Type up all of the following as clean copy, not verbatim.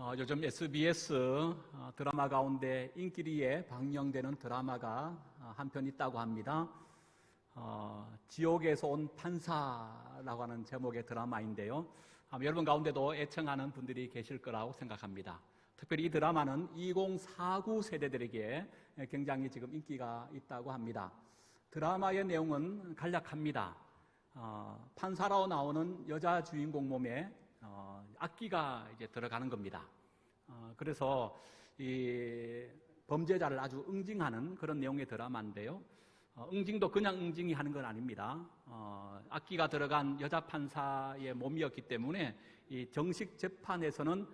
요즘 SBS 드라마 가운데 인기리에 방영되는 드라마가 한 편 있다고 합니다. 지옥에서 온 판사라고 하는 제목의 드라마인데요. 여러분 가운데도 애청하는 분들이 계실 거라고 생각합니다. 특별히 이 드라마는 2049 세대들에게 굉장히 지금 인기가 있다고 합니다. 드라마의 내용은 간략합니다. 판사로 나오는 여자 주인공 몸에 악기가 이제 들어가는 겁니다. 그래서 이 범죄자를 아주 응징하는 그런 내용의 드라마인데요. 응징도 그냥 응징이 하는 건 아닙니다. 악기가 들어간 여자 판사의 몸이었기 때문에 이 정식 재판에서는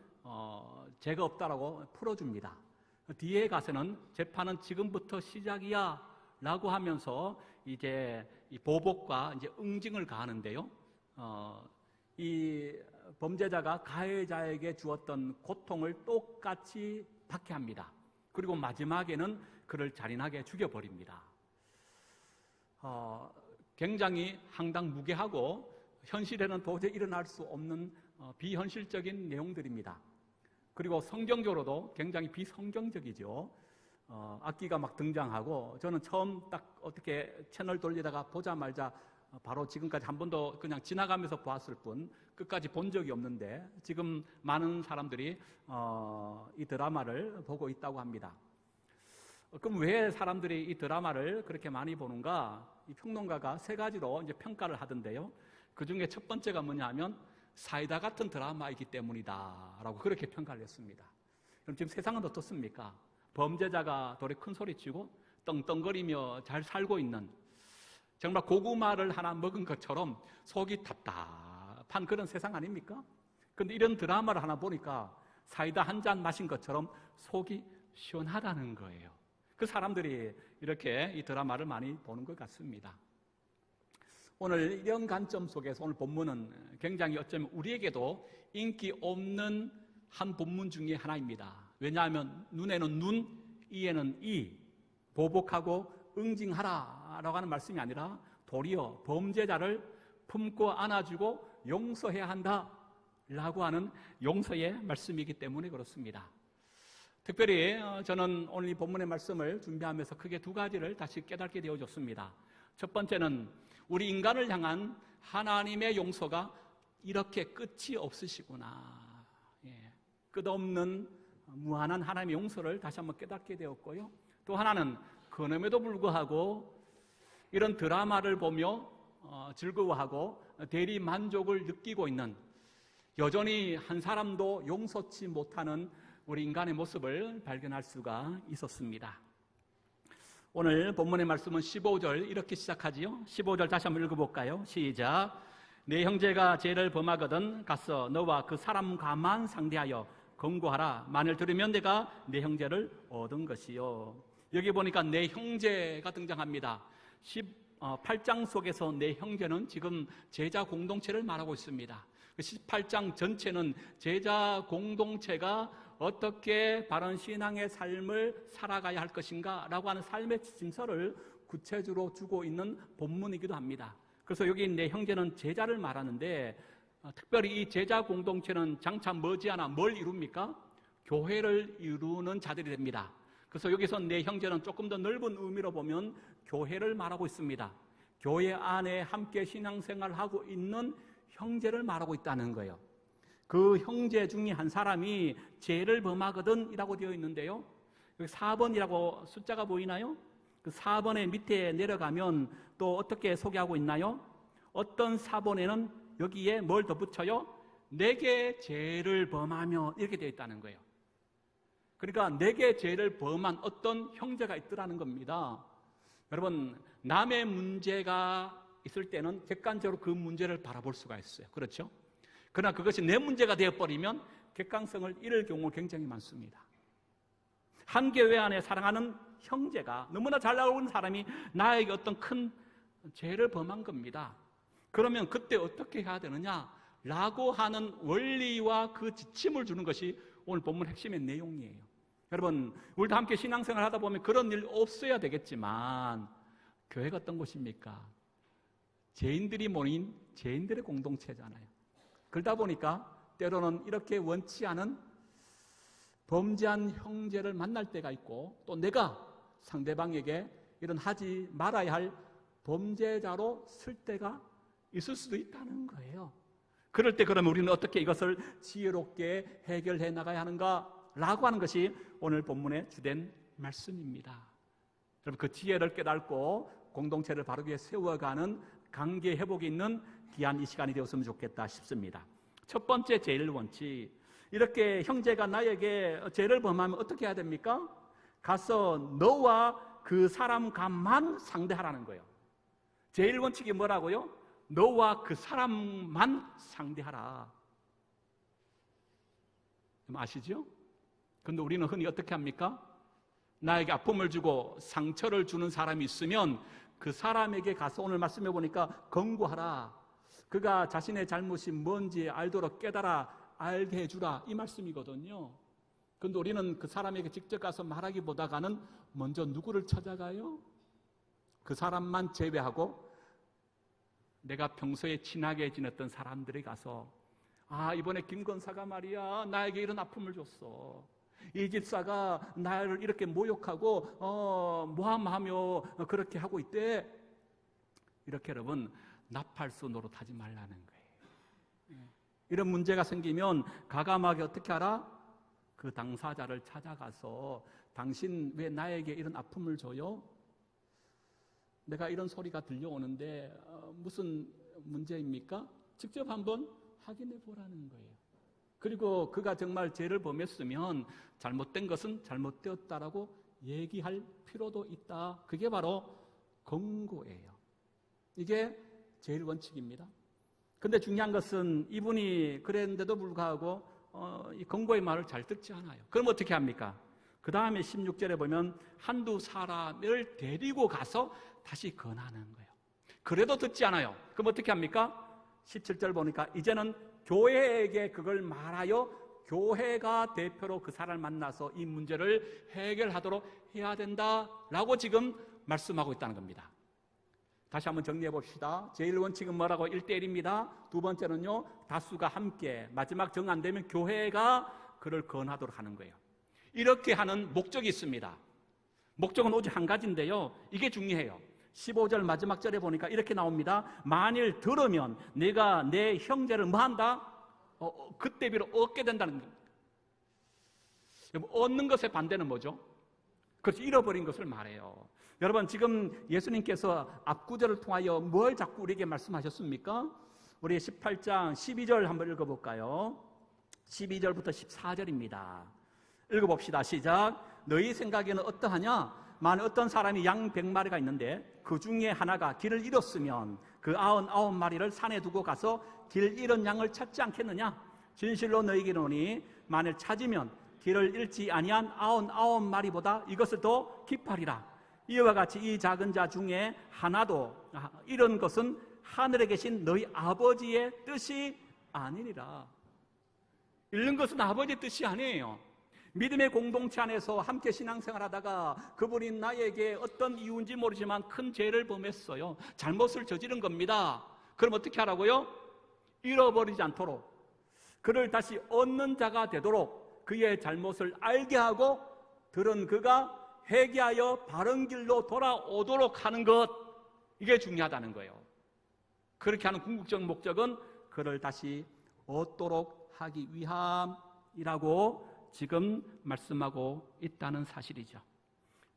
죄가 없다라고 풀어줍니다. 뒤에 가서는 재판은 지금부터 시작이야 라고 하면서 이제 이 보복과 이제 응징을 가하는데요. 이 범죄자가 가해자에게 주었던 고통을 똑같이 받게 합니다. 그리고 마지막에는 그를 잔인하게 죽여버립니다. 굉장히 황당무계하고 현실에는 도저히 일어날 수 없는 비현실적인 내용들입니다. 그리고 성경적으로도 굉장히 비성경적이죠. 악기가 막 등장하고 저는 처음 딱 어떻게 채널 돌리다가 보자마자 바로 지금까지 한 번도 그냥 지나가면서 보았을 뿐 끝까지 본 적이 없는데 지금 많은 사람들이 이 드라마를 보고 있다고 합니다. 그럼 왜 사람들이 이 드라마를 그렇게 많이 보는가? 이 평론가가 세 가지로 이제 평가를 하던데요. 그 중에 첫 번째가 뭐냐면 사이다 같은 드라마이기 때문이다 라고 그렇게 평가를 했습니다. 그럼 지금 세상은 어떻습니까? 범죄자가 돌에 큰 소리치고 떵떵거리며 잘 살고 있는 정말 고구마를 하나 먹은 것처럼 속이 답답한 그런 세상 아닙니까? 그런데 이런 드라마를 하나 보니까 사이다 한 잔 마신 것처럼 속이 시원하다는 거예요. 그 사람들이 이렇게 이 드라마를 많이 보는 것 같습니다. 오늘 이런 관점 속에서 오늘 본문은 굉장히 어쩌면 우리에게도 인기 없는 한 본문 중에 하나입니다. 왜냐하면 눈에는 눈, 이에는 이, 보복하고 응징하라 라고 하는 말씀이 아니라 도리어 범죄자를 품고 안아주고 용서해야 한다 라고 하는 용서의 말씀이기 때문에 그렇습니다. 특별히 저는 오늘 이 본문의 말씀을 준비하면서 크게 두 가지를 다시 깨닫게 되어졌습니다. 첫 번째는 우리 인간을 향한 하나님의 용서가 이렇게 끝이 없으시구나. 끝없는 무한한 하나님의 용서를 다시 한번 깨닫게 되었고요. 또 하나는 그럼에도 불구하고 이런 드라마를 보며 즐거워하고 대리 만족을 느끼고 있는 여전히 한 사람도 용서치 못하는 우리 인간의 모습을 발견할 수가 있었습니다. 오늘 본문의 말씀은 15절 이렇게 시작하지요. 15절 다시 한번 읽어볼까요? 시작. 내 형제가 죄를 범하거든 가서 너와 그 사람과만 상대하여 권고하라. 만일 들으면 내가 내 형제를 얻은 것이요. 여기 보니까 내 형제가 등장합니다. 18장 속에서 내 형제는 지금 제자 공동체를 말하고 있습니다. 18장 전체는 제자 공동체가 어떻게 바른 신앙의 삶을 살아가야 할 것인가 라고 하는 삶의 지침서를 구체적으로 주고 있는 본문이기도 합니다. 그래서 여기 내 형제는 제자를 말하는데 특별히 이 제자 공동체는 장차 머지않아 뭘 이룹니까? 교회를 이루는 자들이 됩니다. 그래서 여기서 내 형제는 조금 더 넓은 의미로 보면 교회를 말하고 있습니다. 교회 안에 함께 신앙생활을 하고 있는 형제를 말하고 있다는 거예요. 그 형제 중에 한 사람이 죄를 범하거든 이라고 되어 있는데요. 여기 4번이라고 숫자가 보이나요? 그 4번의 밑에 내려가면 또 어떻게 소개하고 있나요? 어떤 4번에는 여기에 뭘 더 붙여요? 내게 죄를 범하며 이렇게 되어 있다는 거예요. 그러니까 내게 죄를 범한 어떤 형제가 있더라는 겁니다. 여러분, 남의 문제가 있을 때는 객관적으로 그 문제를 바라볼 수가 있어요. 그렇죠? 그러나 그것이 내 문제가 되어버리면 객관성을 잃을 경우가 굉장히 많습니다. 한 교회 안에 사랑하는 형제가 너무나 잘 나오는 사람이 나에게 어떤 큰 죄를 범한 겁니다. 그러면 그때 어떻게 해야 되느냐? 라고 하는 원리와 그 지침을 주는 것이 오늘 본문 핵심의 내용이에요. 여러분, 우리도 함께 신앙생활 하다 보면 그런 일 없어야 되겠지만 교회가 어떤 곳입니까? 죄인들이 모인 죄인들의 공동체잖아요. 그러다 보니까 때로는 이렇게 원치 않은 범죄한 형제를 만날 때가 있고, 또 내가 상대방에게 이런 하지 말아야 할 범죄자로 쓸 때가 있을 수도 있다는 거예요. 그럴 때 그러면 우리는 어떻게 이것을 지혜롭게 해결해 나가야 하는가라고 하는 것이 오늘 본문의 주된 말씀입니다. 여러분, 그 지혜를 깨닫고 공동체를 바르게 세워가는 관계 회복이 있는 귀한 이 시간이 되었으면 좋겠다 싶습니다. 첫 번째 제일 원칙, 이렇게 형제가 나에게 죄를 범하면 어떻게 해야 됩니까? 가서 너와 그 사람과만 상대하라는 거예요. 제일 원칙이 뭐라고요? 너와 그 사람만 상대하라. 아시죠? 근데 우리는 흔히 어떻게 합니까? 나에게 아픔을 주고 상처를 주는 사람이 있으면 그 사람에게 가서, 오늘 말씀해 보니까 권고하라, 그가 자신의 잘못이 뭔지 알도록 깨달아 알게 해주라, 이 말씀이거든요. 그런데 우리는 그 사람에게 직접 가서 말하기보다는 먼저 누구를 찾아가요? 그 사람만 제외하고 내가 평소에 친하게 지냈던 사람들이 가서, 이번에 김 권사가 말이야 나에게 이런 아픔을 줬어, 이 집사가 나를 이렇게 모욕하고 모함하며 그렇게 하고 있대. 이렇게 여러분, 나팔수 노릇하지 말라는 거예요. 이런 문제가 생기면 과감하게 어떻게 하라? 그 당사자를 찾아가서, 당신 왜 나에게 이런 아픔을 줘요? 내가 이런 소리가 들려오는데 무슨 문제입니까? 직접 한번 확인해 보라는 거예요. 그리고 그가 정말 죄를 범했으면 잘못된 것은 잘못되었다라고 얘기할 필요도 있다. 그게 바로 권고예요. 이게 제일 원칙입니다. 근데 중요한 것은 이분이 그랬는데도 불구하고 이 권고의 말을 잘 듣지 않아요. 그럼 어떻게 합니까? 그 다음에 16절에 보면 한두 사람을 데리고 가서 다시 권하는 거예요. 그래도 듣지 않아요. 그럼 어떻게 합니까? 17절 보니까 이제는 교회에게 그걸 말하여 교회가 대표로 그 사람을 만나서 이 문제를 해결하도록 해야 된다라고 지금 말씀하고 있다는 겁니다. 다시 한번 정리해 봅시다. 제일 원칙은 뭐라고? 1대1입니다. 두 번째는요, 다수가 함께, 마지막 정 안 되면 교회가 그를 권하도록 하는 거예요. 이렇게 하는 목적이 있습니다. 목적은 오직 한 가지인데요, 이게 중요해요. 15절 마지막 절에 보니까 이렇게 나옵니다. 만일 들으면 내가 내 형제를 뭐 한다? 그때 비로 얻게 된다는 겁니다. 얻는 것의 반대는 뭐죠? 그렇죠, 잃어버린 것을 말해요. 여러분, 지금 예수님께서 앞구절을 통하여 뭘 자꾸 우리에게 말씀하셨습니까? 우리 18장 12절 한번 읽어볼까요? 12절부터 14절입니다. 읽어봅시다. 시작. 너희 생각에는 어떠하냐? 만일 어떤 사람이 양 100마리가 있는데 그 중에 하나가 길을 잃었으면 그 99마리를 산에 두고 가서 길 잃은 양을 찾지 않겠느냐? 진실로 너희에게 이르노니 만일 찾으면 길을 잃지 아니한 99마리보다 이것을 더 기뻐하리라. 이와 같이 이 작은 자 중에 하나도 이런 것은 하늘에 계신 너희 아버지의 뜻이 아니니라. 잃는 것은 아버지의 뜻이 아니에요. 믿음의 공동체 안에서 함께 신앙생활하다가 그분이 나에게 어떤 이유인지 모르지만 큰 죄를 범했어요. 잘못을 저지른 겁니다. 그럼 어떻게 하라고요? 잃어버리지 않도록, 그를 다시 얻는 자가 되도록 그의 잘못을 알게 하고 들은 그가 회개하여 바른 길로 돌아오도록 하는 것, 이게 중요하다는 거예요. 그렇게 하는 궁극적 목적은 그를 다시 얻도록 하기 위함이라고 지금 말씀하고 있다는 사실이죠.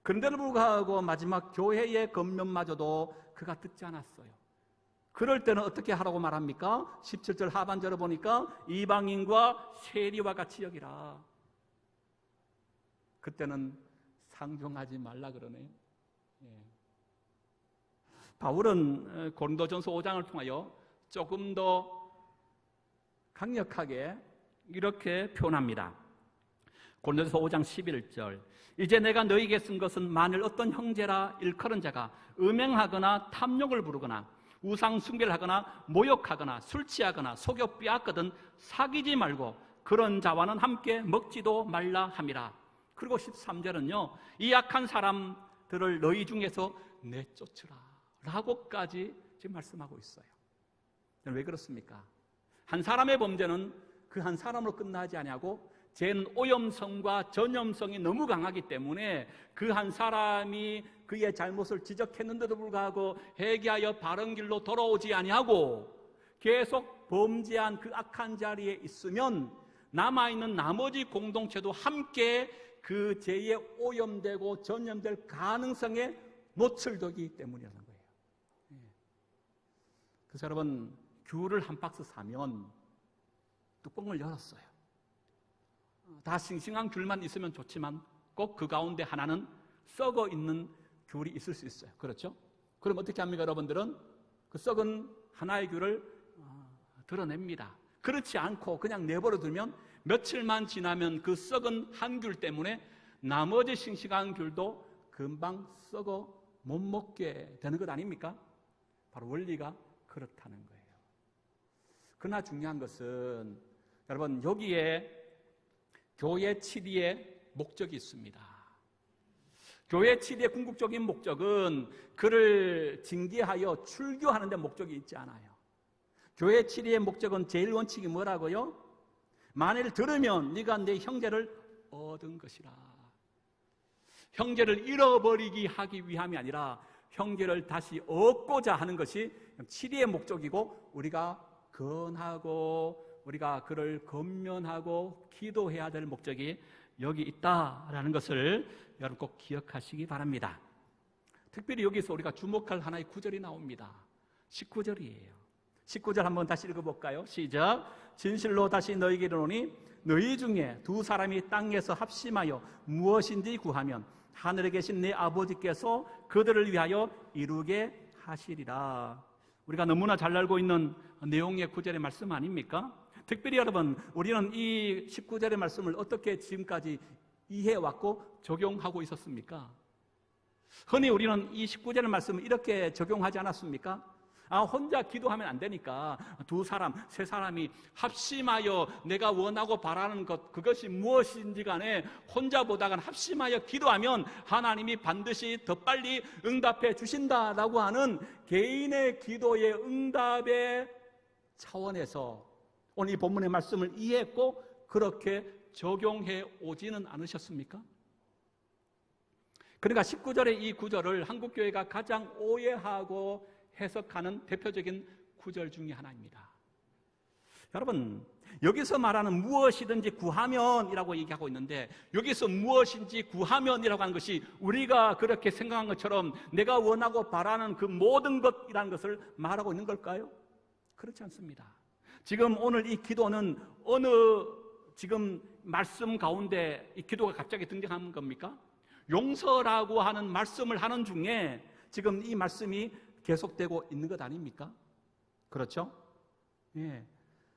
그런데도 불구하고 마지막 교회의 겉면마저도 그가 듣지 않았어요. 그럴 때는 어떻게 하라고 말합니까? 17절 하반절을 보니까 이방인과 세리와 같이 여기라. 그때는 상종하지 말라 그러네요. 바울은 고린도전서 5장을 통하여 조금 더 강력하게 이렇게 표현합니다. 고린도전서 5장 11절. 이제 내가 너희에게 쓴 것은 만일 어떤 형제라 일컬은 자가 음행하거나 탐욕을 부르거나 우상 숭배를 하거나 모욕하거나 술 취하거나 속여 빼앗거든 사귀지 말고 그런 자와는 함께 먹지도 말라 함이라. 그리고 13절은요, 이 악한 사람들을 너희 중에서 내쫓으라 라고까지 지금 말씀하고 있어요. 왜 그렇습니까? 한 사람의 범죄는 그 한 사람으로 끝나지 아니하고 쟤는 오염성과 전염성이 너무 강하기 때문에 그 한 사람이 그의 잘못을 지적했는데도 불구하고 회개하여 바른 길로 돌아오지 아니하고 계속 범죄한 그 악한 자리에 있으면 남아있는 나머지 공동체도 함께 그 죄에 오염되고 전염될 가능성에 노출되기 때문이라는 거예요. 그래서 여러분, 귤을 한 박스 사면 뚜껑을 열었어요. 다 싱싱한 귤만 있으면 좋지만 꼭 그 가운데 하나는 썩어 있는 귤이 있을 수 있어요. 그렇죠? 그럼 어떻게 합니까? 여러분들은 그 썩은 하나의 귤을 드러냅니다. 그렇지 않고 그냥 내버려 두면 며칠만 지나면 그 썩은 한 귤 때문에 나머지 싱싱한 귤도 금방 썩어 못 먹게 되는 것 아닙니까? 바로 원리가 그렇다는 거예요. 그러나 중요한 것은 여러분, 여기에 교회 치리의 목적이 있습니다. 교회 치리의 궁극적인 목적은 그를 징계하여 출교하는 데 목적이 있지 않아요. 교회 치리의 목적은 제일 원칙이 뭐라고요? 만일 들으면 네가 내 형제를 얻은 것이라. 형제를 잃어버리게 하기 위함이 아니라 형제를 다시 얻고자 하는 것이 치리의 목적이고, 우리가 건하고 우리가 그를 권면하고 기도해야 될 목적이 여기 있다라는 것을 여러분 꼭 기억하시기 바랍니다. 특별히 여기서 우리가 주목할 하나의 구절이 나옵니다. 19절이에요. 19절 한번 다시 읽어볼까요? 시작. 진실로 다시 너희에게 이르노니 너희 중에 두 사람이 땅에서 합심하여 무엇인지 구하면 하늘에 계신 내 아버지께서 그들을 위하여 이루게 하시리라. 우리가 너무나 잘 알고 있는 내용의 구절의 말씀 아닙니까? 특별히 여러분, 우리는 이 19절의 말씀을 어떻게 지금까지 이해해왔고 적용하고 있었습니까? 흔히 우리는 이 19절의 말씀을 이렇게 적용하지 않았습니까? 혼자 기도하면 안 되니까 두 사람, 세 사람이 합심하여 내가 원하고 바라는 것, 그것이 무엇인지 간에 혼자 보다간 합심하여 기도하면 하나님이 반드시 더 빨리 응답해 주신다라고 하는 개인의 기도의 응답의 차원에서 오늘 이 본문의 말씀을 이해했고 그렇게 적용해 오지는 않으셨습니까? 그러니까 19절의 이 구절을 한국교회가 가장 오해하고 해석하는 대표적인 구절 중에 하나입니다. 여러분, 여기서 말하는 무엇이든지 구하면이라고 얘기하고 있는데, 여기서 무엇인지 구하면이라고 하는 것이 우리가 그렇게 생각한 것처럼 내가 원하고 바라는 그 모든 것이라는 것을 말하고 있는 걸까요? 그렇지 않습니다. 지금 오늘 이 기도는 어느 지금 말씀 가운데 이 기도가 갑자기 등장하는 겁니까? 용서라고 하는 말씀을 하는 중에 지금 이 말씀이 계속되고 있는 것 아닙니까? 그렇죠? 예.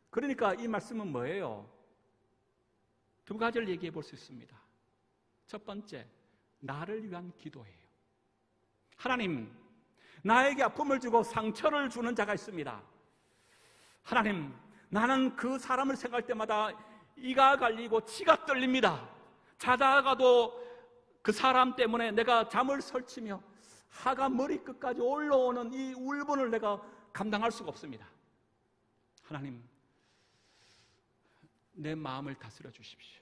그러니까 이 말씀은 뭐예요? 두 가지를 얘기해 볼 수 있습니다. 첫 번째, 나를 위한 기도예요. 하나님, 나에게 아픔을 주고 상처를 주는 자가 있습니다. 하나님, 나는 그 사람을 생각할 때마다 이가 갈리고 치가 떨립니다. 자다가도 그 사람 때문에 내가 잠을 설치며 하가 머리끝까지 올라오는 이 울분을 내가 감당할 수가 없습니다. 하나님, 내 마음을 다스려 주십시오.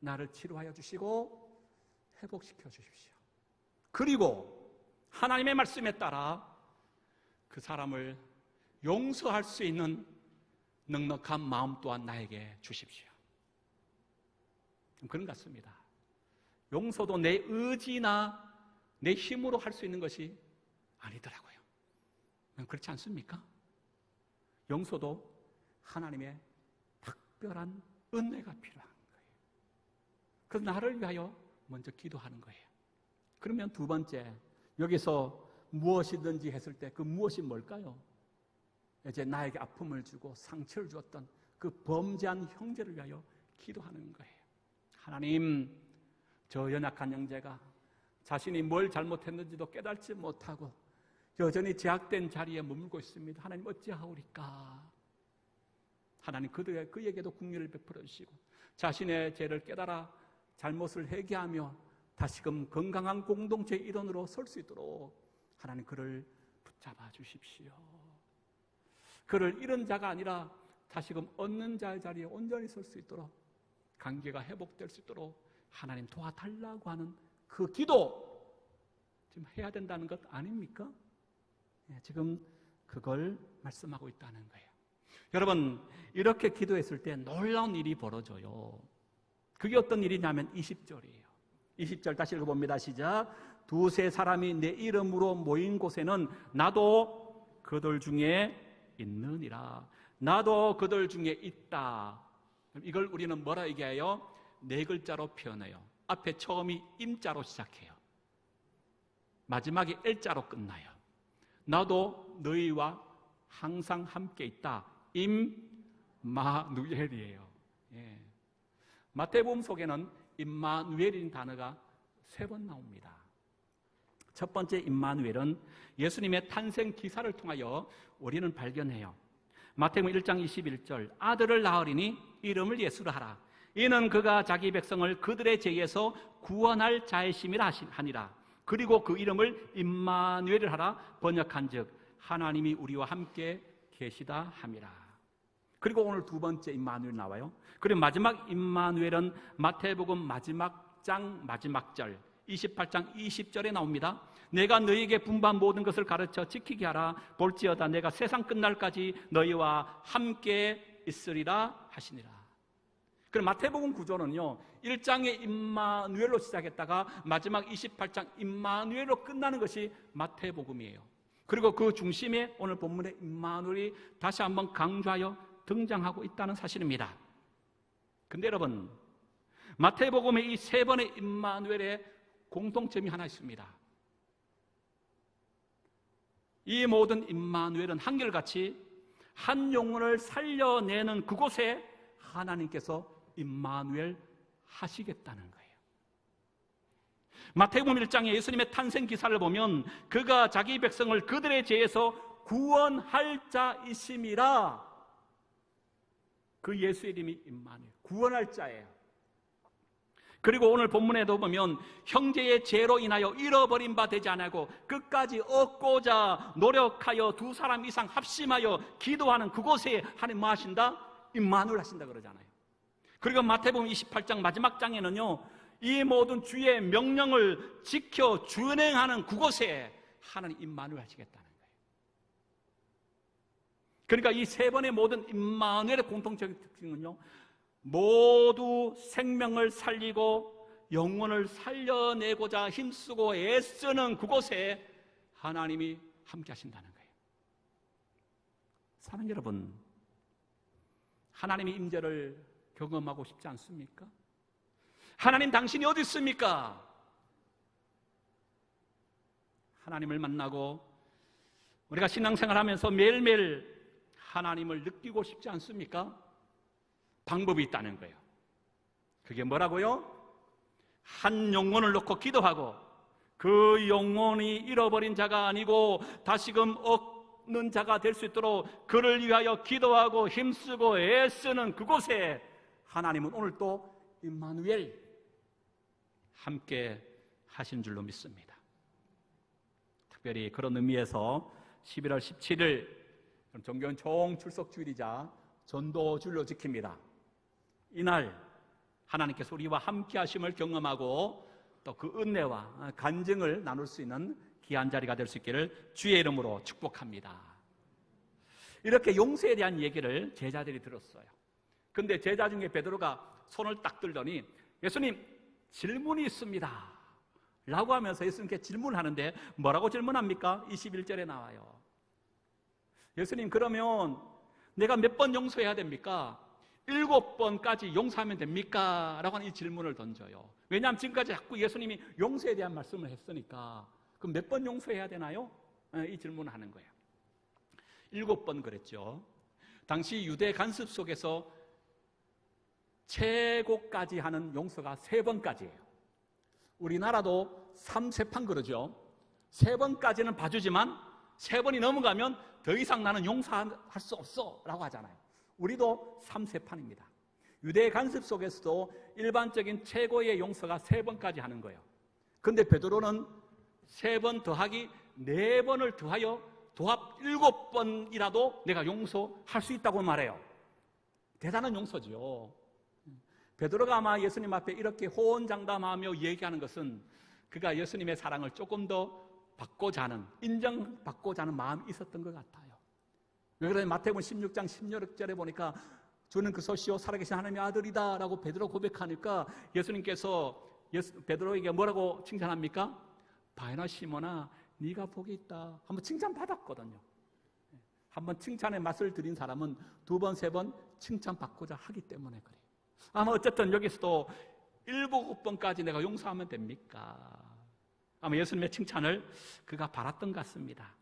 나를 치료하여 주시고 회복시켜 주십시오. 그리고 하나님의 말씀에 따라 그 사람을 용서할 수 있는 넉넉한 마음 또한 나에게 주십시오. 그런 것 같습니다. 용서도 내 의지나 내 힘으로 할 수 있는 것이 아니더라고요. 그렇지 않습니까? 용서도 하나님의 특별한 은혜가 필요한 거예요. 그래서 나를 위하여 먼저 기도하는 거예요. 그러면 두 번째, 여기서 무엇이든지 했을 때 그 무엇이 뭘까요? 이제 나에게 아픔을 주고 상처를 주었던 그 범죄한 형제를 위하여 기도하는 거예요. 하나님, 저 연약한 형제가 자신이 뭘 잘못했는지도 깨닫지 못하고 여전히 제약된 자리에 머물고 있습니다. 하나님, 어찌하오리까? 하나님, 그에게도 긍휼을 베풀어 주시고 자신의 죄를 깨달아 잘못을 회개하며 다시금 건강한 공동체의 일원으로 설 수 있도록 하나님, 그를 붙잡아 주십시오. 그를 잃은 자가 아니라 다시금 얻는 자의 자리에 온전히 설 수 있도록, 관계가 회복될 수 있도록 하나님 도와달라고 하는 그 기도 지금 해야 된다는 것 아닙니까? 지금 그걸 말씀하고 있다는 거예요. 여러분, 이렇게 기도했을 때 놀라운 일이 벌어져요. 그게 어떤 일이냐면 20절이에요. 20절 다시 읽어봅니다. 시작. 두세 사람이 내 이름으로 모인 곳에는 나도 그들 중에 있느니라. 나도 그들 중에 있다. 이걸 우리는 뭐라 얘기해요? 네 글자로 표현해요. 앞에 처음이 임자로 시작해요. 마지막이 엘자로 끝나요. 나도 너희와 항상 함께 있다. 임마누엘이에요. 예. 마태복음 속에는 임마누엘이라는 단어가 3번 나옵니다. 첫 번째 임마누엘은 예수님의 탄생 기사를 통하여 우리는 발견해요. 마태복음 1장 21절 아들을 낳으리니 이름을 예수라 하라. 이는 그가 자기 백성을 그들의 죄에서 구원할 자이심이라 하니라. 그리고 그 이름을 임마누엘을 하라. 번역한즉 하나님이 우리와 함께 계시다 함이라. 그리고 오늘 두 번째 임마누엘 나와요. 그리고 마지막 임마누엘은 마태복음 마지막 장 마지막 절 28장 20절에 나옵니다. 내가 너희에게 분부한 모든 것을 가르쳐 지키게 하라. 볼지어다 내가 세상 끝날까지 너희와 함께 있으리라 하시니라. 그럼 마태복음 구조는요, 1장의 임마누엘로 시작했다가 마지막 28장 임마누엘로 끝나는 것이 마태복음이에요. 그리고 그 중심에 오늘 본문의 임마누엘이 다시 한번 강조하여 등장하고 있다는 사실입니다. 근데 여러분, 마태복음의 이 3번의 임마누엘의 공통점이 하나 있습니다. 이 모든 임마누엘은 한결같이 한 영혼을 살려내는 그곳에 하나님께서 임마누엘 하시겠다는 거예요. 마태복음 1장에 예수님의 탄생 기사를 보면 그가 자기 백성을 그들의 죄에서 구원할 자이심이라. 그 예수의 이름이 임마누엘, 구원할 자예요. 그리고 오늘 본문에도 보면 형제의 죄로 인하여 잃어버린 바 되지 않고 끝까지 얻고자 노력하여 2사람 이상 합심하여 기도하는 그곳에 하나님 뭐 하신다? 임마누엘 하신다 그러잖아요. 그리고 마태복음 28장 마지막 장에는요, 이 모든 주의 명령을 지켜 준행하는 그곳에 하나님 임마누엘 하시겠다는 거예요. 그러니까 이 3번의 모든 임마누엘의 공통적인 특징은요, 모두 생명을 살리고 영혼을 살려내고자 힘쓰고 애쓰는 그곳에 하나님이 함께 하신다는 거예요. 사랑하는 여러분, 하나님의 임재를 경험하고 싶지 않습니까? 하나님 당신이 어디 있습니까? 하나님을 만나고 우리가 신앙생활하면서 매일매일 하나님을 느끼고 싶지 않습니까? 방법이 있다는 거예요. 그게 뭐라고요? 한 영혼을 놓고 기도하고 그 영혼이 잃어버린 자가 아니고 다시금 얻는 자가 될 수 있도록 그를 위하여 기도하고 힘쓰고 애쓰는 그곳에 하나님은 오늘 또 임마누엘 함께 하신 줄로 믿습니다. 특별히 그런 의미에서 11월 17일 종교원 총출석주일이자 전도주일로 지킵니다. 이날 하나님께서 우리와 함께 하심을 경험하고 또 그 은혜와 간증을 나눌 수 있는 귀한 자리가 될 수 있기를 주의 이름으로 축복합니다. 이렇게 용서에 대한 얘기를 제자들이 들었어요. 근데 제자 중에 베드로가 손을 딱 들더니 예수님 질문이 있습니다 라고 하면서 예수님께 질문하는데 뭐라고 질문합니까? 21절에 나와요. 예수님, 그러면 내가 몇 번 용서해야 됩니까? 7번까지 용서하면 됩니까? 라고 하는 이 질문을 던져요. 왜냐하면 지금까지 자꾸 예수님이 용서에 대한 말씀을 했으니까 그럼 몇 번 용서해야 되나요? 이 질문을 하는 거예요. 7번 그랬죠. 당시 유대 간습 속에서 최고까지 하는 용서가 3번까지예요. 우리나라도 3세판 그러죠. 3번까지는 봐주지만 3번이 넘어가면 더 이상 나는 용서할 수 없어 라고 하잖아요. 우리도 3세판입니다. 유대 간습 속에서도 일반적인 최고의 용서가 3번까지 하는 거예요. 그런데 베드로는 3번 더하기 4번을 더하여 도합 7번이라도 내가 용서할 수 있다고 말해요. 대단한 용서죠. 베드로가 아마 예수님 앞에 이렇게 호언장담하며 얘기하는 것은 그가 예수님의 사랑을 조금 더 받고자 하는, 인정받고자 하는 마음이 있었던 것 같아요. 왜 그러냐면 마태복음 16장 16절에 보니까 주는 그소시요 살아계신 하나님의 아들이다 라고 베드로 고백하니까 예수님께서 베드로에게 뭐라고 칭찬합니까? 바요나 시몬아 네가 복이 있다 한번 칭찬받았거든요. 한번 칭찬의 맛을 들인 사람은 두 번, 세 번 칭찬받고자 하기 때문에 그래요. 아마 어쨌든 여기서도 7, 9번까지 내가 용서하면 됩니까? 아마 예수님의 칭찬을 그가 바랐던 것 같습니다.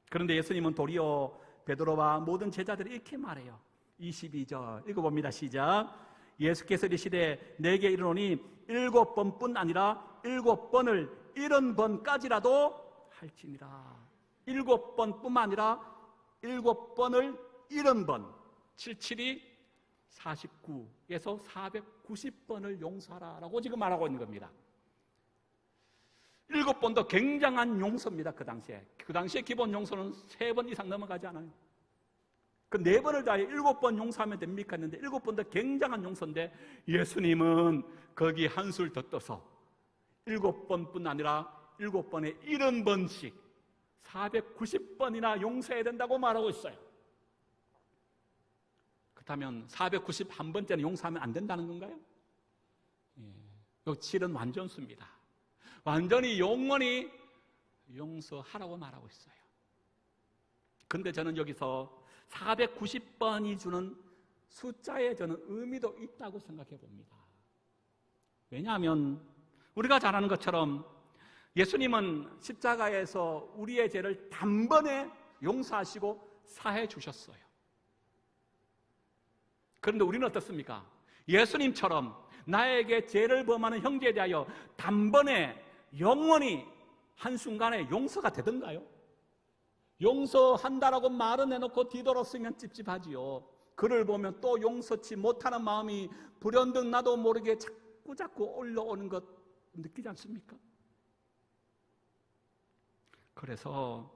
그런데 예수님은 도리어 베드로와 모든 제자들이 이렇게 말해요. 22절 읽어봅니다. 시작. 예수께서 이르시되 내게 이르노니 7번뿐 아니라 7번을 70번까지라도 할지니라. 7번뿐만 아니라 7번을 70번, 77이 49에서 490번을 용서하라라고 지금 말하고 있는 겁니다. 7번도 굉장한 용서입니다. 그 당시에 기본 용서는 3번 이상 넘어가지 않아요. 그 4번을 다해 7번 용서하면 됩니까? 했는데 7번도 굉장한 용서인데 예수님은 거기 한술 더 떠서 7번뿐 아니라 7번에 70번씩 490번이나 용서해야 된다고 말하고 있어요. 그렇다면 491번째는 용서하면 안 된다는 건가요? 여기 7은 완전수입니다. 완전히 영원히 용서하라고 말하고 있어요. 그런데 저는 여기서 490번이 주는 숫자에 저는 의미도 있다고 생각해 봅니다. 왜냐하면 우리가 잘 아는 것처럼 예수님은 십자가에서 우리의 죄를 단번에 용서하시고 사해 주셨어요. 그런데 우리는 어떻습니까? 예수님처럼 나에게 죄를 범하는 형제에 대하여 단번에 영원히 한순간에 용서가 되던가요? 용서한다라고 말은 해놓고 뒤돌았으면 찝찝하지요. 그를 보면 또 용서치 못하는 마음이 불현듯 나도 모르게 자꾸 올라오는 것 느끼지 않습니까? 그래서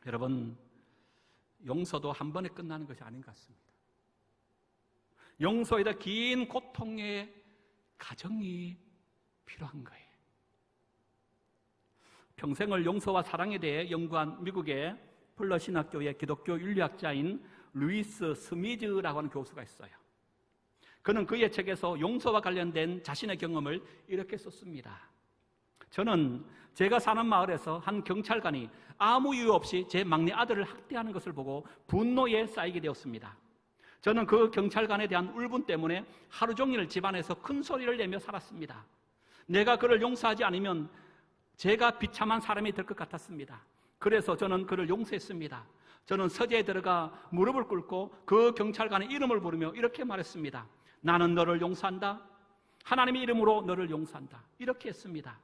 여러분, 용서도 한 번에 끝나는 것이 아닌 것 같습니다. 용서에 대한 긴 고통의 과정이 필요한 거예요. 평생을 용서와 사랑에 대해 연구한 미국의 풀러 신학교의 기독교 윤리학자인 루이스 스미즈라고 하는 교수가 있어요. 그는 그의 책에서 용서와 관련된 자신의 경험을 이렇게 썼습니다. 저는 제가 사는 마을에서 한 경찰관이 아무 이유 없이 제 막내 아들을 학대하는 것을 보고 분노에 쌓이게 되었습니다. 저는 그 경찰관에 대한 울분 때문에 하루 종일 집안에서 큰 소리를 내며 살았습니다. 내가 그를 용서하지 않으면 제가 비참한 사람이 될 것 같았습니다. 그래서 저는 그를 용서했습니다. 저는 서재에 들어가 무릎을 꿇고 그 경찰관의 이름을 부르며 이렇게 말했습니다. 나는 너를 용서한다. 하나님의 이름으로 너를 용서한다. 이렇게 했습니다.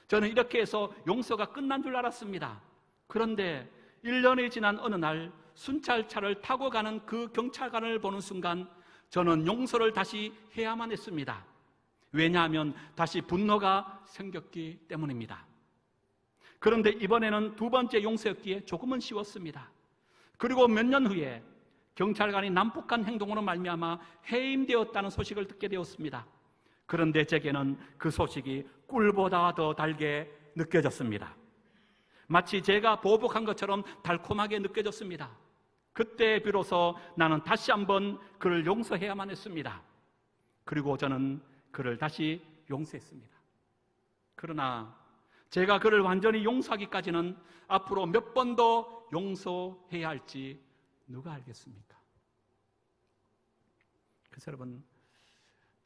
저는 이렇게 해서 용서가 끝난 줄 알았습니다. 그런데 1년이 지난 어느 날 순찰차를 타고 가는 그 경찰관을 보는 순간 저는 용서를 다시 해야만 했습니다. 왜냐하면 다시 분노가 생겼기 때문입니다. 그런데 이번에는 두 번째 용서였기에 조금은 쉬웠습니다. 그리고 몇 년 후에 경찰관이 난폭한 행동으로 말미암아 해임되었다는 소식을 듣게 되었습니다. 그런데 제게는 그 소식이 꿀보다 더 달게 느껴졌습니다. 마치 제가 보복한 것처럼 달콤하게 느껴졌습니다. 그때 비로소 나는 다시 한번 그를 용서해야만 했습니다. 그리고 저는 그를 다시 용서했습니다. 그러나 제가 그를 완전히 용서하기까지는 앞으로 몇 번 더 용서해야 할지 누가 알겠습니까? 그래서 여러분,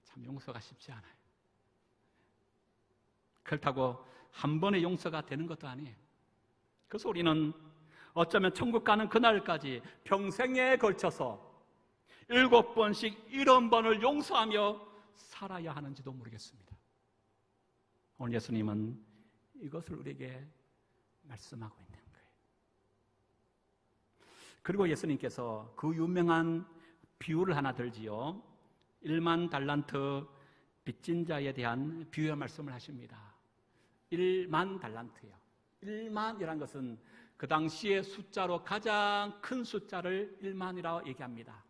참 용서가 쉽지 않아요. 그렇다고 한 번의 용서가 되는 것도 아니에요. 그래서 우리는 어쩌면 천국 가는 그날까지 평생에 걸쳐서 7번씩 70번을 용서하며 살아야 하는지도 모르겠습니다. 오늘 예수님은 이것을 우리에게 말씀하고 있는 거예요. 그리고 예수님께서 그 유명한 비유를 하나 들지요. 1만 달란트 빚진 자에 대한 비유의 말씀을 하십니다. 1만 달란트요. 1만이란 것은 그 당시의 숫자로 가장 큰 숫자를 1만이라고 얘기합니다.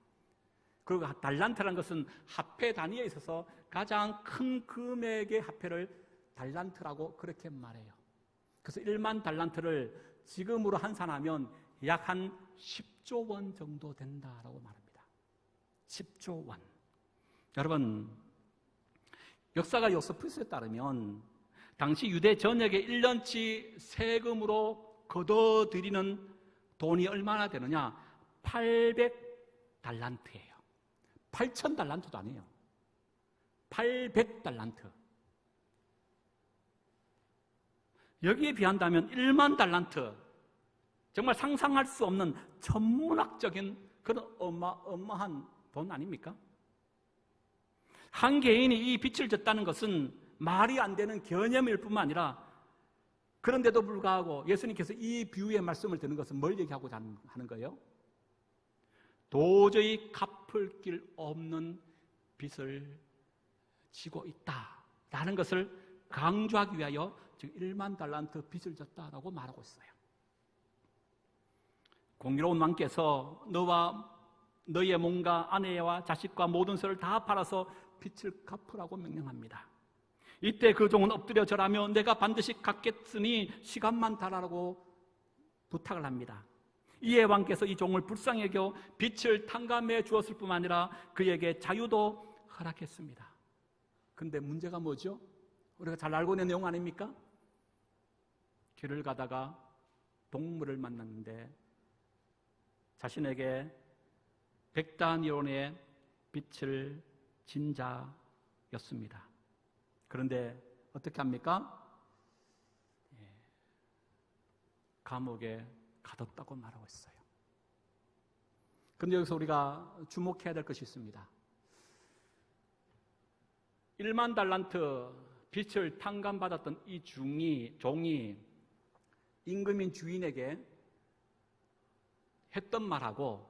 그리고 달란트라는 것은 화폐 단위에 있어서 가장 큰 금액의 화폐를 달란트라고 그렇게 말해요. 그래서 1만 달란트를 지금으로 환산하면 약 한 10조 원 정도 된다라고 말합니다. 10조 원. 여러분, 역사가 요세푸스에 따르면 당시 유대 전역의 1년치 세금으로 거둬들이는 돈이 얼마나 되느냐? 800달란트예요. 8,000달란트도 아니에요. 800달란트. 여기에 비한다면 1만 달란트, 정말 상상할 수 없는 천문학적인 그런 어마어마한 돈 아닙니까? 한 개인이 이 빚을 졌다는 것은 말이 안 되는 개념일 뿐만 아니라, 그런데도 불구하고 예수님께서 이 비유의 말씀을 드는 것은 뭘 얘기하고자 하는 거예요? 도저히 갚을 길 없는 빚을 지고 있다라는 것을 강조하기 위하여 지금 1만 달란트 빚을 졌다라고 말하고 있어요. 공의로운 왕께서 너와 너의 몸과 아내와 자식과 모든 것을 다 팔아서 빚을 갚으라고 명령합니다. 이때 그 종은 엎드려 절하며 내가 반드시 갚겠으니 시간만 달라고 부탁을 합니다. 이에 왕께서 이 종을 불쌍히 여겨 빚을 탕감해 주었을 뿐만 아니라 그에게 자유도 허락했습니다. 그런데 문제가 뭐죠? 우리가 잘 알고 있는 내용 아닙니까? 길을 가다가 동물을 만났는데 자신에게 100다니온의 빚을 진 자였습니다. 그런데 어떻게 합니까? 감옥에 가뒀다고 말하고 있어요. 그런데 여기서 우리가 주목해야 될 것이 있습니다. 1만 달란트 빚을 탕감받았던 이 종이 임금인 주인에게 했던 말하고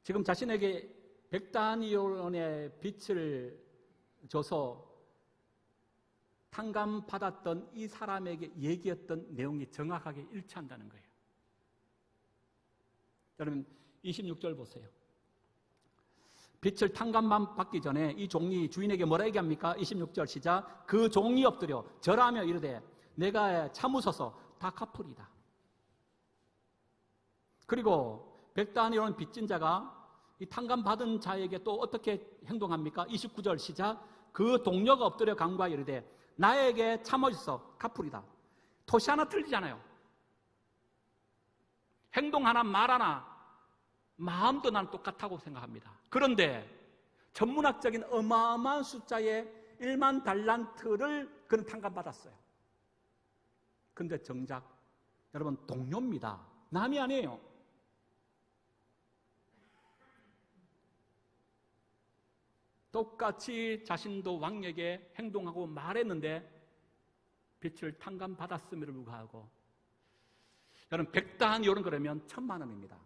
지금 자신에게 100다니온의 빚을 줘서 탕감받았던 이 사람에게 얘기했던 내용이 정확하게 일치한다는 거예요. 여러분 26절 보세요. 빚을 탕감만 받기 전에 이 종이 주인에게 뭐라 얘기합니까? 26절 시작. 그 종이 엎드려 절하며 이르되 내가 참으소서 다 갚으리다. 그리고 100다니온 빚진 자가 이 탕감받은 자에게 또 어떻게 행동합니까? 29절 시작. 그 동료가 엎드려 간구하여 이르되 나에게 참으소서 갚으리다. 토시 하나 틀리지 않아요. 행동 하나 말 하나 마음도 나는 똑같다고 생각합니다. 그런데 전문학적인 어마어마한 숫자의 1만 달란트를 그는 탕감받았어요. 그런데 정작 여러분 동료입니다. 남이 아니에요. 똑같이 자신도 왕에게 행동하고 말했는데 빚을 탕감받았음에도 불구하고 여러분 100다니온 그러면 1,000만 원입니다.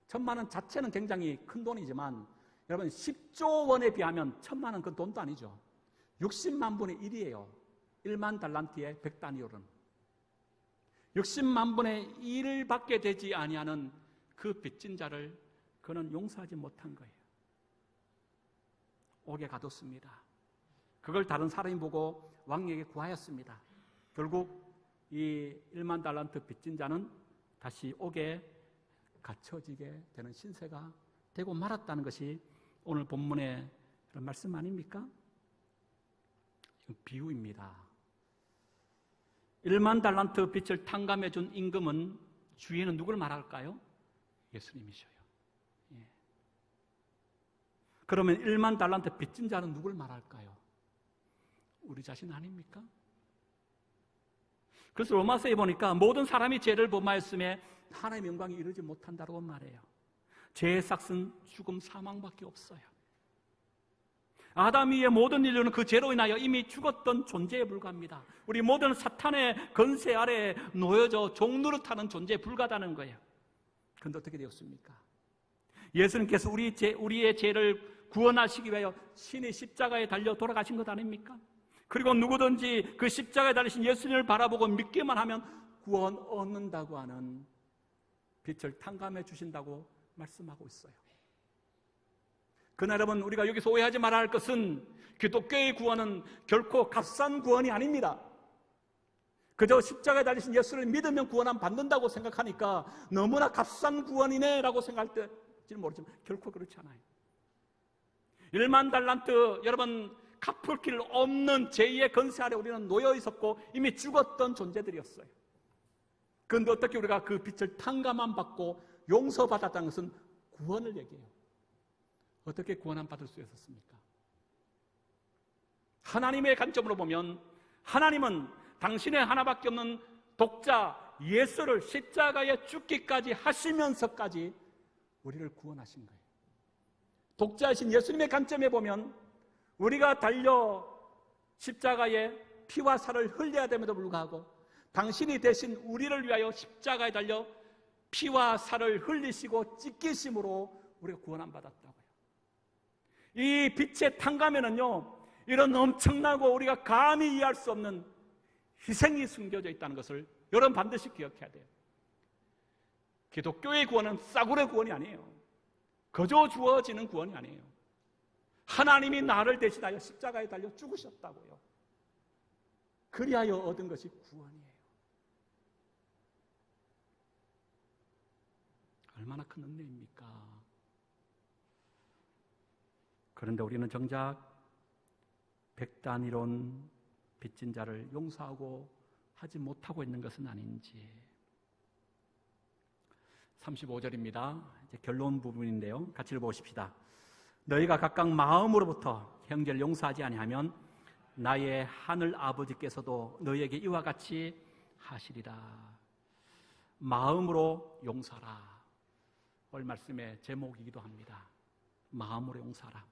1,000만 원 자체는 굉장히 큰 돈이지만 여러분 10조 원에 비하면 1,000만 원 그 돈도 아니죠. 60만 분의 1이에요. 1만 달란트의 100다니온은 60만 분의 1밖에 되지 아니하는 그 빚진 자를 그는 용서하지 못한 거예요. 옥에 가뒀습니다. 그걸 다른 사람이 보고 왕에게 구하였습니다. 결국 이 1만 달란트 빚진 자는 다시 옥에 갇혀지게 되는 신세가 되고 말았다는 것이 오늘 본문의 그런 말씀 아닙니까? 이건 비유입니다. 1만 달란트 빚을 탕감해 준 임금은 주인은 누구를 말할까요? 예수님이셔요. 예. 그러면 1만 달란트 빚진 자는 누구를 말할까요? 우리 자신 아닙니까? 그래서 로마서에 보니까 모든 사람이 죄를 범하였음에 하나님의 영광이 이루지 못한다고 말해요. 죄의 삭은 죽음 사망밖에 없어요. 아담 이후의 모든 인류는 그 죄로 인하여 이미 죽었던 존재에 불과합니다. 우리 모두는 사탄의 건세 아래에 놓여져 종노릇하는 존재에 불과하다는 거예요. 그런데 어떻게 되었습니까? 예수님께서 우리의 죄를 구원하시기 위하여 신이 십자가에 달려 돌아가신 것 아닙니까? 그리고 누구든지 그 십자가에 달리신 예수님을 바라보고 믿기만 하면 구원 얻는다고 하는 빛을 탕감해 주신다고 말씀하고 있어요. 그러나 여러분, 우리가 여기서 오해하지 말아야 할 것은 기독교의 구원은 결코 값싼 구원이 아닙니다. 그저 십자가에 달리신 예수를 믿으면 구원함 받는다고 생각하니까 너무나 값싼 구원이네 라고 생각할 때지는 모르지만 결코 그렇지 않아요. 1만 달란트, 여러분, 갚을 길 없는 제2의 건세 아래 우리는 놓여 있었고 이미 죽었던 존재들이었어요. 그런데 어떻게 우리가 그 빛을 탕감함 받고 용서받았다는 것은 구원을 얘기해요. 어떻게 구원함 받을 수 있었습니까? 하나님의 관점으로 보면 하나님은 당신의 하나밖에 없는 독자 예수를 십자가에 죽기까지 하시면서까지 우리를 구원하신 거예요. 독자이신 예수님의 관점에 보면 우리가 달려 십자가에 피와 살을 흘려야 됨에도 불구하고 당신이 대신 우리를 위하여 십자가에 달려 피와 살을 흘리시고 찢기심으로 우리가 구원함 받았다고요. 이 빛의 탕감에는요, 이런 엄청나고 우리가 감히 이해할 수 없는 희생이 숨겨져 있다는 것을 여러분 반드시 기억해야 돼요. 기독교의 구원은 싸구려 구원이 아니에요. 거저 주어지는 구원이 아니에요. 하나님이 나를 대신하여 십자가에 달려 죽으셨다고요. 그리하여 얻은 것이 구원이에요. 얼마나 큰 은혜입니까? 그런데 우리는 정작 백단이론 빚진 자를 용서하고 하지 못하고 있는 것은 아닌지. 35절입니다. 이제 결론 부분인데요. 같이 읽어보십시다. 너희가 각각 마음으로부터 형제를 용서하지 아니하면 나의 하늘 아버지께서도 너희에게 이와 같이 하시리라. 마음으로 용서하라. 오늘 말씀의 제목이기도 합니다. 마음으로 용서하라.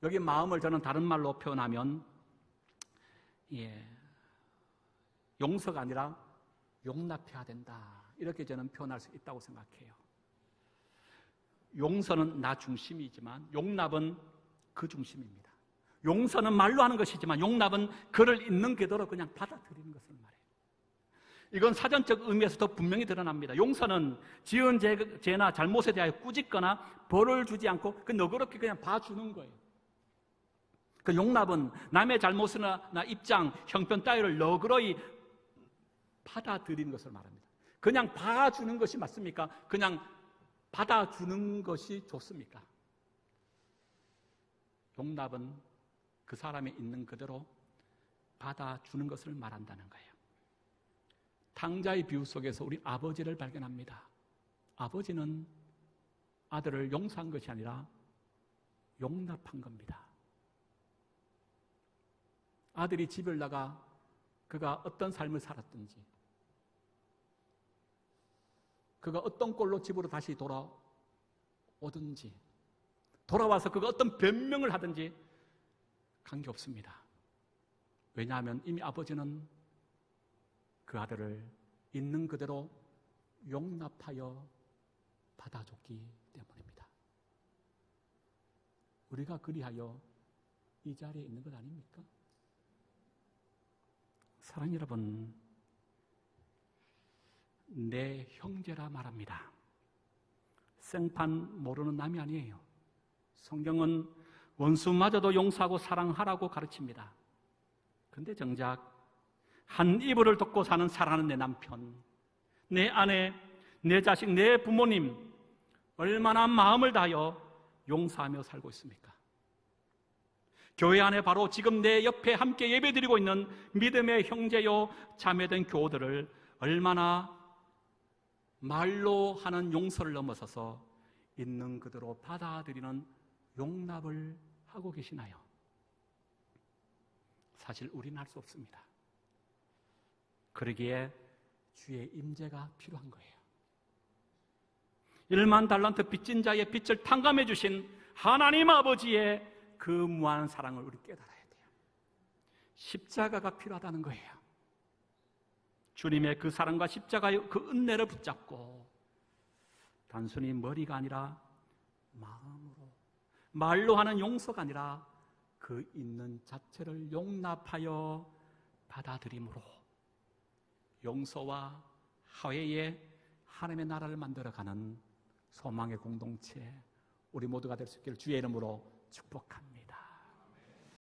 여기 마음을 저는 다른 말로 표현하면 용서가 아니라 용납해야 된다. 이렇게 저는 표현할 수 있다고 생각해요. 용서는 나 중심이지만 용납은 그 중심입니다. 용서는 말로 하는 것이지만 용납은 그를 있는 그대로 그냥 받아들이는 것을 말해요. 이건 사전적 의미에서도 분명히 드러납니다. 용서는 지은 죄나 잘못에 대하여 꾸짖거나 벌을 주지 않고 너그럽게 그냥 봐주는 거예요. 그 용납은 남의 잘못이나 입장, 형편 따위를 너그러이 받아들이는 것을 말합니다. 그냥 봐주는 것이 맞습니까? 그냥 받아주는 것이 좋습니까? 용납은 그 사람이 있는 그대로 받아주는 것을 말한다는 거예요. 탕자의 비유 속에서 우리 아버지를 발견합니다. 아버지는 아들을 용서한 것이 아니라 용납한 겁니다. 아들이 집을 나가 그가 어떤 삶을 살았든지, 그가 어떤 꼴로 집으로 다시 돌아오든지, 돌아와서 그가 어떤 변명을 하든지 관계없습니다. 왜냐하면 이미 아버지는 그 아들을 있는 그대로 용납하여 받아줬기 때문입니다. 우리가 그리하여 이 자리에 있는 것 아닙니까? 사랑하는 여러분, 내 형제라 말합니다. 생판 모르는 남이 아니에요. 성경은 원수마저도 용서하고 사랑하라고 가르칩니다. 그런데 정작 한 이불을 덮고 사는 사랑하는 내 남편, 내 아내, 내 자식, 내 부모님 얼마나 마음을 다하여 용서하며 살고 있습니까? 교회 안에 바로 지금 내 옆에 함께 예배드리고 있는 믿음의 형제요 자매된 교우들을 얼마나 말로 하는 용서를 넘어서서 있는 그대로 받아들이는 용납을 하고 계시나요? 사실 우리는 할 수 없습니다. 그러기에 주의 임재가 필요한 거예요. 1만 달란트 빚진 자의 빚을 탕감해 주신 하나님 아버지의 그 무한한 사랑을 우리 깨달아야 돼요. 십자가가 필요하다는 거예요. 주님의 그 사랑과 십자가의 그 은혜를 붙잡고 단순히 머리가 아니라 마음으로, 말로 하는 용서가 아니라 그 있는 자체를 용납하여 받아들임으로 용서와 화해의 하나님의 나라를 만들어가는 소망의 공동체, 우리 모두가 될 수 있기를 주의 이름으로 축복합니다.